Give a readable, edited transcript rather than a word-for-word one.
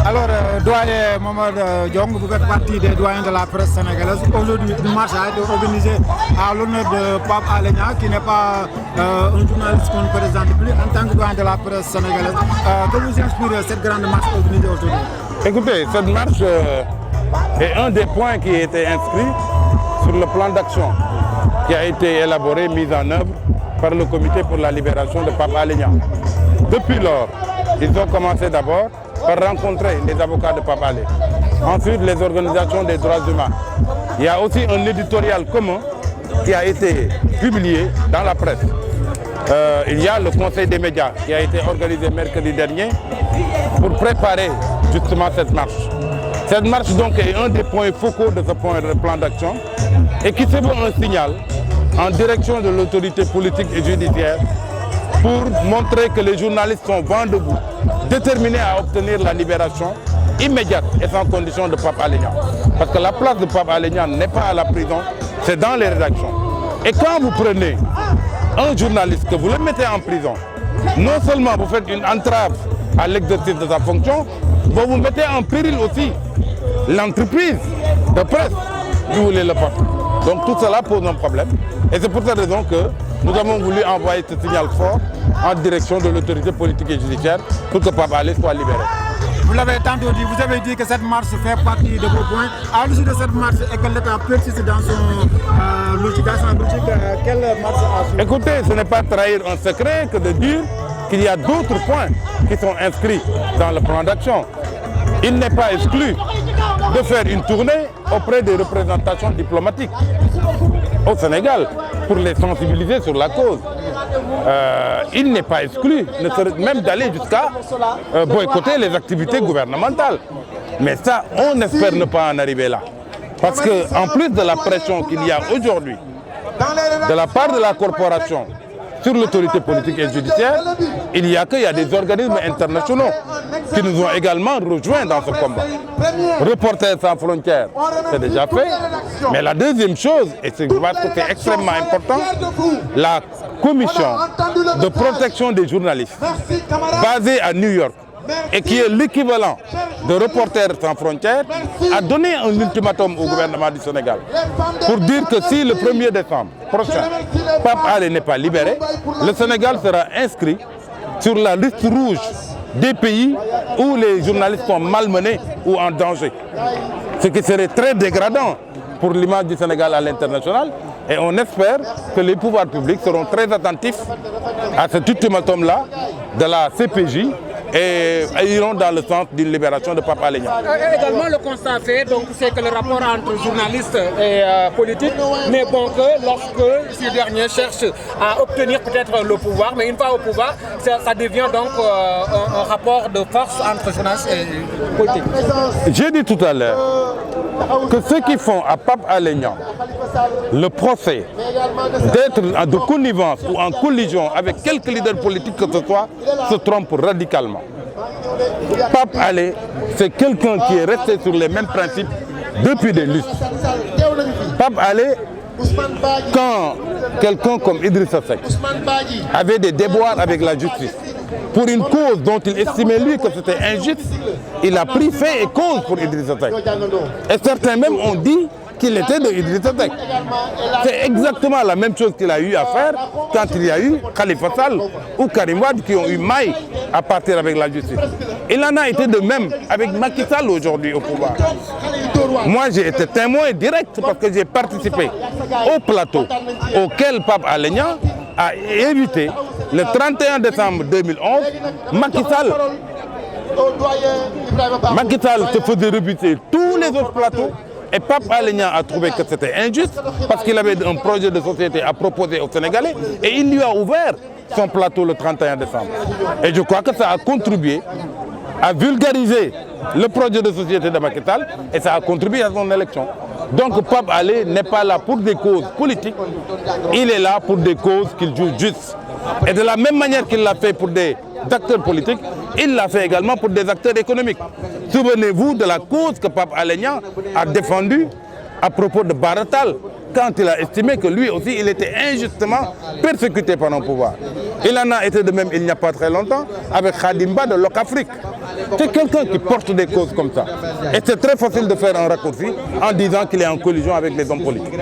Alors, doyen Mohamed Diong, vous faites partie des doyens de la presse sénégalaise. Aujourd'hui, une marche a été organisée à l'honneur de Pape Alé Niang, qui n'est pas un journaliste qu'on ne présente plus en tant que doyen de la presse sénégalaise. Que vous inspire cette grande marche organisée aujourd'hui? Écoutez, cette marche est un des points qui a été inscrit sur le plan d'action qui a été élaboré, mis en œuvre par le comité pour la libération de Pape Alé Niang. Depuis lors, ils ont commencé d'abord par rencontrer les avocats de Pape Alé, ensuite les organisations des droits humains. Il y a aussi un éditorial commun qui a été publié dans la presse. Il y a le conseil des médias qui a été organisé mercredi dernier pour préparer justement cette marche. Cette marche donc est un des points focaux de ce plan d'action et qui se veut un signal en direction de l'autorité politique et judiciaire pour montrer que les journalistes sont vent debout, déterminés à obtenir la libération immédiate et sans condition de Pape Alé Niang. Parce que la place de Pape Alé Niang n'est pas à la prison, c'est dans les rédactions. Et quand vous prenez un journaliste, que vous le mettez en prison, non seulement vous faites une entrave à l'exercice de sa fonction, mais vous mettez en péril aussi l'entreprise de presse d'où vous voulez le porter. Donc tout cela pose un problème. Et c'est pour cette raison que nous avons voulu envoyer ce signal fort en direction de l'autorité politique et judiciaire pour que Pape Alé soit libéré. Vous l'avez tantôt dit, vous avez dit que cette marche fait partie de vos points. À l'issue de cette marche et que l'État persiste dans son logique, quelle marche a suivi? Écoutez, ce n'est pas trahir un secret que de dire qu'il y a d'autres points qui sont inscrits dans le plan d'action. Il n'est pas exclu de faire une tournée auprès des représentations diplomatiques au Sénégal pour les sensibiliser sur la cause. Il n'est pas exclu même d'aller jusqu'à boycotter les activités gouvernementales. Mais ça, on espère ne pas en arriver là. Parce qu'en plus de la pression qu'il y a aujourd'hui de la part de la corporation sur l'autorité politique et judiciaire, il y a des organismes internationaux qui nous ont également rejoints dans ce combat. Reporters sans frontières, c'est déjà fait. Mais la deuxième chose, et c'est parce que c'est extrêmement important, la commission de protection des journalistes, basée à New York, et qui est l'équivalent de Reporters sans frontières, a donné un ultimatum au gouvernement du Sénégal pour dire que si le 1er décembre prochain, Pape Alé n'est pas libéré, le Sénégal sera inscrit sur la liste rouge des pays où les journalistes sont malmenés ou en danger. Ce qui serait très dégradant pour l'image du Sénégal à l'international. Et on espère que les pouvoirs publics seront très attentifs à cet ultimatum-là de la CPJ et iront dans le sens d'une libération de Pape Alé Niang. Également, le constat fait, c'est que le rapport entre journalistes et politiques n'est bon que lorsque ces derniers cherchent à obtenir peut-être le pouvoir, mais une fois au pouvoir, ça devient donc un rapport de force entre journalistes et politiques. J'ai dit tout à l'heure que ceux qui font à Pape Alé Niang le procès d'être de connivence ou en collision avec quelque leader politique que ce soit se trompent radicalement. Pape Alé, c'est quelqu'un qui est resté sur les mêmes principes depuis des lustres. Pape Alé, quand quelqu'un comme Idrissa Seck avait des déboires avec la justice, pour une cause dont il estimait lui que c'était injuste, il a pris fait et cause pour Idrissa Seck. Et certains même ont dit qu'il était de Idrissa Seck. C'est exactement la même chose qu'il a eu à faire quand il y a eu Khalifa Sall ou Karim Wade qui ont eu maille à partir avec la justice. Il en a été de même avec Macky Sall aujourd'hui au pouvoir. Moi j'ai été témoin direct parce que j'ai participé au plateau auquel Pape Alé Niang a invité le 31 décembre 2011 Macky Sall se faisait rebuter tous les autres plateaux. Et Pape Alé Niang a trouvé que c'était injuste parce qu'il avait un projet de société à proposer aux Sénégalais et il lui a ouvert son plateau le 31 décembre. Et je crois que ça a contribué à vulgariser le projet de société de Macky Sall et ça a contribué à son élection. Donc Pape Alé n'est pas là pour des causes politiques, il est là pour des causes qu'il juge justes. Et de la même manière qu'il l'a fait pour des acteurs politiques, il l'a fait également pour des acteurs économiques. Souvenez-vous de la cause que Pape Alé Niang a défendue à propos de Bara Tall, quand il a estimé que lui aussi il était injustement persécuté par un pouvoir. Il en a été de même il n'y a pas très longtemps avec Khadim Ba de Locafrique. C'est quelqu'un qui porte des causes comme ça. Et c'est très facile de faire un raccourci en disant qu'il est en collision avec les hommes politiques.